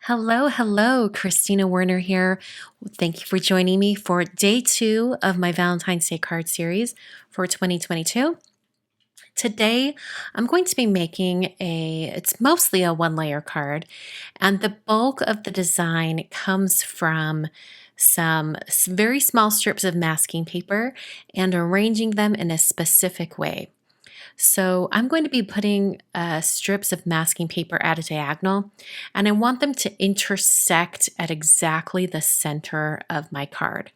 Hello, hello, Christina Werner here. Thank you for joining me for day 2 of my Valentine's Day card series for 2022. Today, I'm going to be making it's mostly a one-layer card, and the bulk of the design comes from some very small strips of masking paper and arranging them in a specific way. So I'm going to be putting strips of masking paper at a diagonal, and I want them to intersect at exactly the center of my card.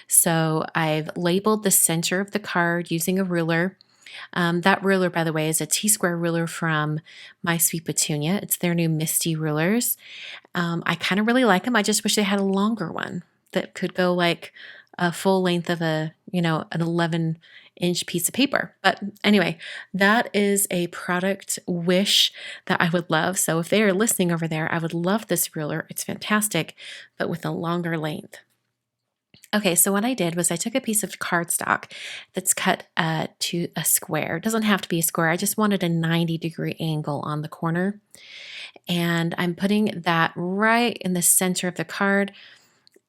So I've labeled the center of the card using a ruler. That ruler, by the way, is a T-square ruler from My Sweet Petunia. It's their new Misty rulers. I kind of really like them. I just wish they had a longer one that could go like a full length of an 11-inch piece of paper. But anyway, that is a product wish that I would love. So if they are listening over there, I would love this ruler. It's fantastic, but with a longer length. Okay, so what I did was I took a piece of cardstock that's cut to a square. It doesn't have to be a square. I just wanted a 90-degree angle on the corner. And I'm putting that right in the center of the card.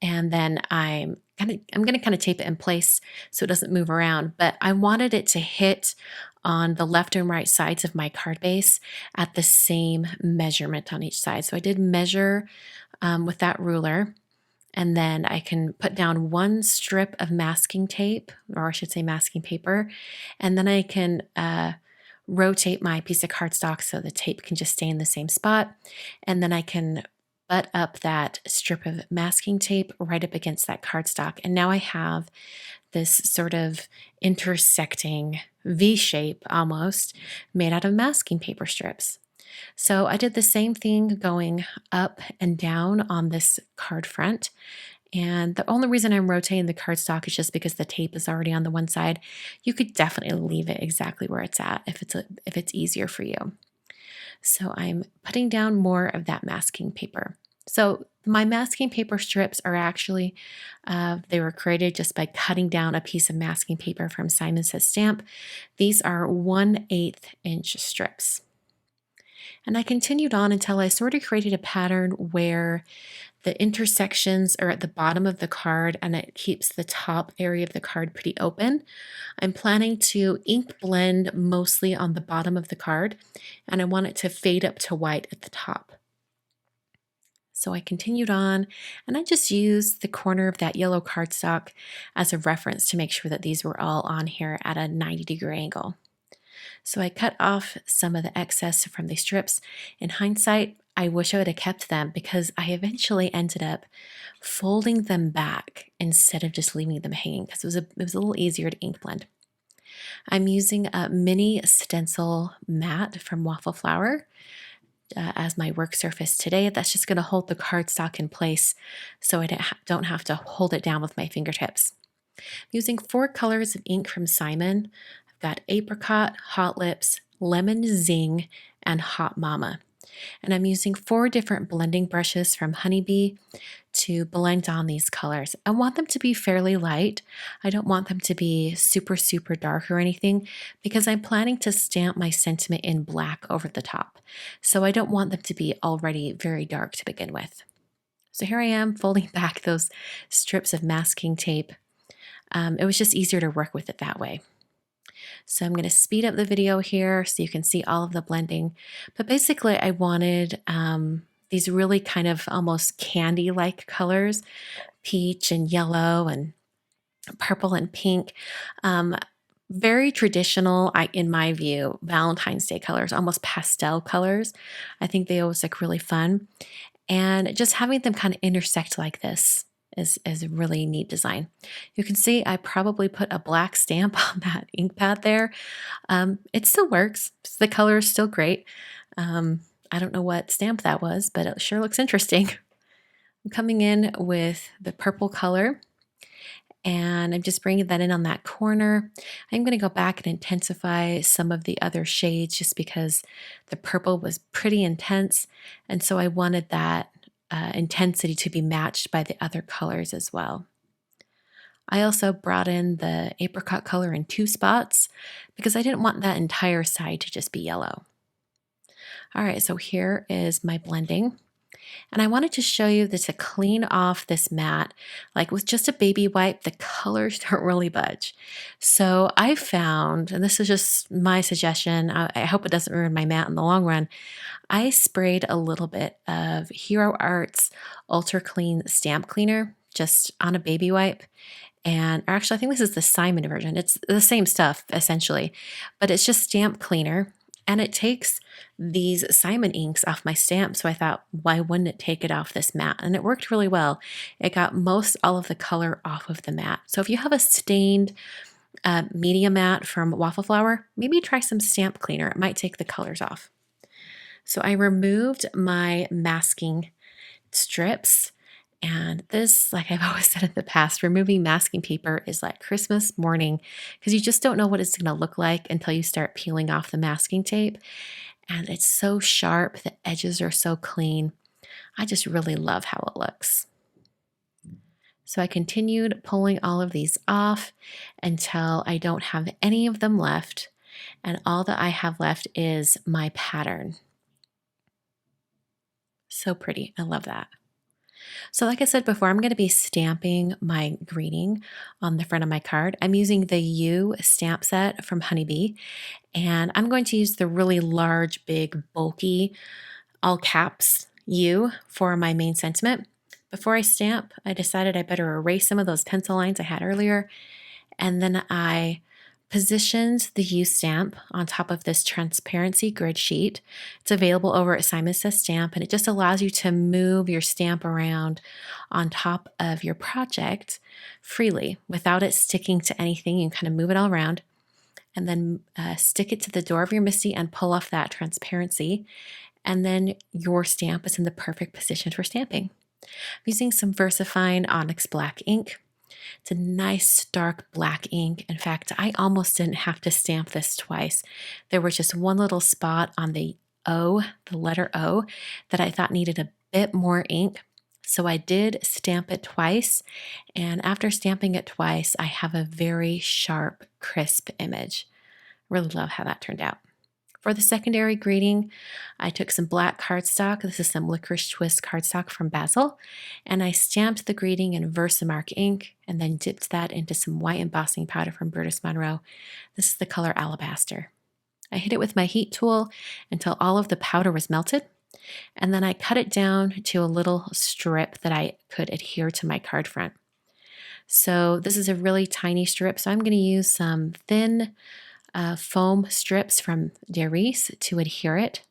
And then I'm going to kind of tape it in place so it doesn't move around. But I wanted it to hit on the left and right sides of my card base at the same measurement on each side. So I did measure with that ruler. And then I can put down one strip of masking tape, or I should say masking paper. And then I can rotate my piece of cardstock so the tape can just stay in the same spot. And then I can butt up that strip of masking tape right up against that cardstock. And now I have this sort of intersecting V shape almost made out of masking paper strips. So I did the same thing going up and down on this card front. And the only reason I'm rotating the cardstock is just because the tape is already on the one side. You could definitely leave it exactly where it's at if it's easier for you. So I'm putting down more of that masking paper. So my masking paper strips are actually, they were created just by cutting down a piece of masking paper from Simon Says Stamp. These are 1/8 inch strips. And I continued on until I sort of created a pattern where the intersections are at the bottom of the card and it keeps the top area of the card pretty open. I'm planning to ink blend mostly on the bottom of the card, and I want it to fade up to white at the top. So I continued on, and I just used the corner of that yellow cardstock as a reference to make sure that these were all on here at a 90-degree angle. So I cut off some of the excess from these strips. In hindsight, I wish I would have kept them because I eventually ended up folding them back instead of just leaving them hanging because it was a little easier to ink blend. I'm using a mini stencil mat from Waffle Flower as my work surface today. That's just going to hold the cardstock in place so I don't have to hold it down with my fingertips. I'm using 4 colors of ink from Simon. I've got Apricot, Hot Lips, Lemon Zing, and Hot Mama. And I'm using 4 different blending brushes from Honeybee to blend on these colors. I want them to be fairly light. I don't want them to be super, super dark or anything because I'm planning to stamp my sentiment in black over the top. So I don't want them to be already very dark to begin with. So here I am folding back those strips of masking tape. It was just easier to work with it that way. So I'm going to speed up the video here so you can see all of the blending. But basically I wanted these really kind of almost candy-like colors, peach and yellow and purple and pink. Very traditional, in my view, Valentine's Day colors, almost pastel colors. I think they always look really fun. And just having them kind of intersect like this is a really neat design. You can see I probably put a black stamp on that ink pad there. It still works. The color is still great. I don't know what stamp that was, but it sure looks interesting. I'm coming in with the purple color and I'm just bringing that in on that corner. I'm going to go back and intensify some of the other shades just because the purple was pretty intense. And so I wanted that intensity to be matched by the other colors as well. I also brought in the apricot color in 2 spots because I didn't want that entire side to just be yellow. All right, so here is my blending. And I wanted to show you that to clean off this mat, like with just a baby wipe, the colors don't really budge. So I found, and this is just my suggestion, I hope it doesn't ruin my mat in the long run. I sprayed a little bit of Hero Arts Ultra Clean Stamp Cleaner just on a baby wipe. And or actually, I think this is the Simon version. It's the same stuff essentially, but it's just stamp cleaner. And it takes these Simon inks off my stamp. So I thought, why wouldn't it take it off this mat? And it worked really well. It got most all of the color off of the mat. So if you have a stained media mat from Waffle Flower, maybe try some stamp cleaner. It might take the colors off. So I removed my masking strips. And this, like I've always said in the past, removing masking paper is like Christmas morning because you just don't know what it's going to look like until you start peeling off the masking tape. And it's so sharp, the edges are so clean. I just really love how it looks. So I continued pulling all of these off until I don't have any of them left. And all that I have left is my pattern. So pretty. I love that. So like I said before, I'm going to be stamping my greeting on the front of my card. I'm using the U stamp set from Honeybee, and I'm going to use the really large, big, bulky, all caps U for my main sentiment. Before I stamp, I decided I better erase some of those pencil lines I had earlier, and then I positioned the U stamp on top of this transparency grid sheet. It's available over at Simon Says Stamp, and it just allows you to move your stamp around on top of your project freely without it sticking to anything. You can kind of move it all around and then stick it to the door of your MISTI and pull off that transparency. And then your stamp is in the perfect position for stamping. I'm using some VersaFine Onyx Black ink. It's a nice dark black ink. In fact, I almost didn't have to stamp this twice. There was just one little spot on the O, the letter O, that I thought needed a bit more ink. So I did stamp it twice. And after stamping it twice, I have a very sharp, crisp image. Really love how that turned out. For the secondary greeting, I took some black cardstock. This is some Licorice Twist cardstock from Basil. And I stamped the greeting in Versamark ink and then dipped that into some white embossing powder from Burtis Monroe. This is the color Alabaster. I hit it with my heat tool until all of the powder was melted. And then I cut it down to a little strip that I could adhere to my card front. So this is a really tiny strip. So I'm going to use some thin foam strips from Darice to adhere it.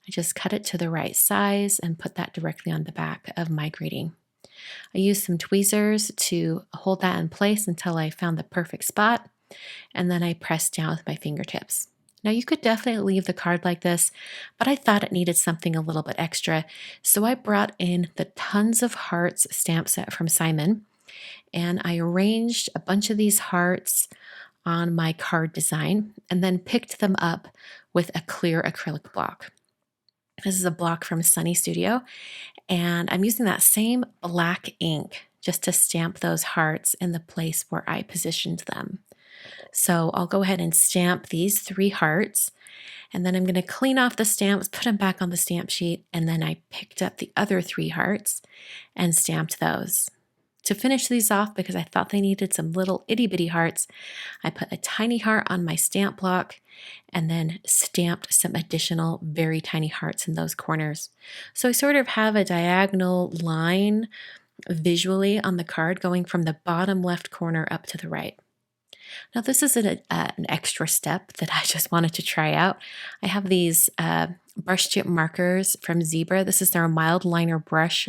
I just cut it to the right size and put that directly on the back of my greeting. I used some tweezers to hold that in place until I found the perfect spot, and then I pressed down with my fingertips. Now you could definitely leave the card like this, but I thought it needed something a little bit extra, so I brought in the Tons of Hearts stamp set from Simon, and I arranged a bunch of these hearts on my card design and then picked them up with a clear acrylic block. This is a block from Sunny Studio, and I'm using that same black ink just to stamp those hearts in the place where I positioned them. So I'll go ahead and stamp these 3 hearts, and then I'm going to clean off the stamps, put them back on the stamp sheet, and then I picked up the other 3 hearts and stamped those. To finish these off, because I thought they needed some little itty bitty hearts, I put a tiny heart on my stamp block and then stamped some additional very tiny hearts in those corners. So I sort of have a diagonal line visually on the card going from the bottom left corner up to the right. Now this is an extra step that I just wanted to try out. I have these brush chip markers from Zebra. This is their mild liner brush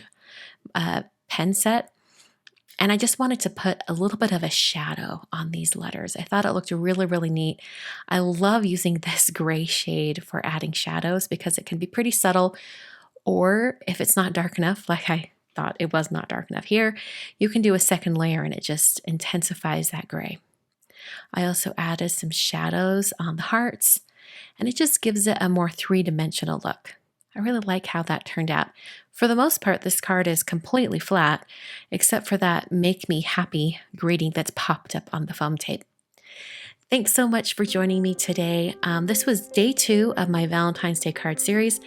pen set. And I just wanted to put a little bit of a shadow on these letters. I thought it looked really, really neat. I love using this gray shade for adding shadows because it can be pretty subtle. Or if it's not dark enough, like I thought it was not dark enough here, you can do a second layer and it just intensifies that gray. I also added some shadows on the hearts, and it just gives it a more three-dimensional look. I really like how that turned out. For the most part, this card is completely flat, except for that Make Me Happy greeting that's popped up on the foam tape. Thanks so much for joining me today. This was day 2 of my Valentine's Day card series.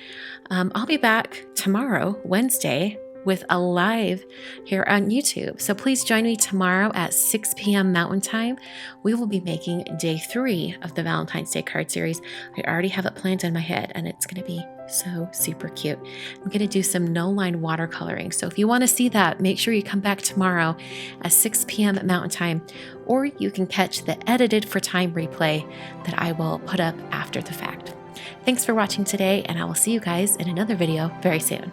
I'll be back tomorrow, Wednesday, with a live here on YouTube. So please join me tomorrow at 6 p.m. Mountain Time. We will be making day 3 of the Valentine's Day card series. I already have it planned in my head, and it's going to be so super cute. I'm going to do some no-line watercoloring. So if you want to see that, make sure you come back tomorrow at 6 p.m. Mountain Time, or you can catch the edited for time replay that I will put up after the fact. Thanks for watching today, and I will see you guys in another video very soon.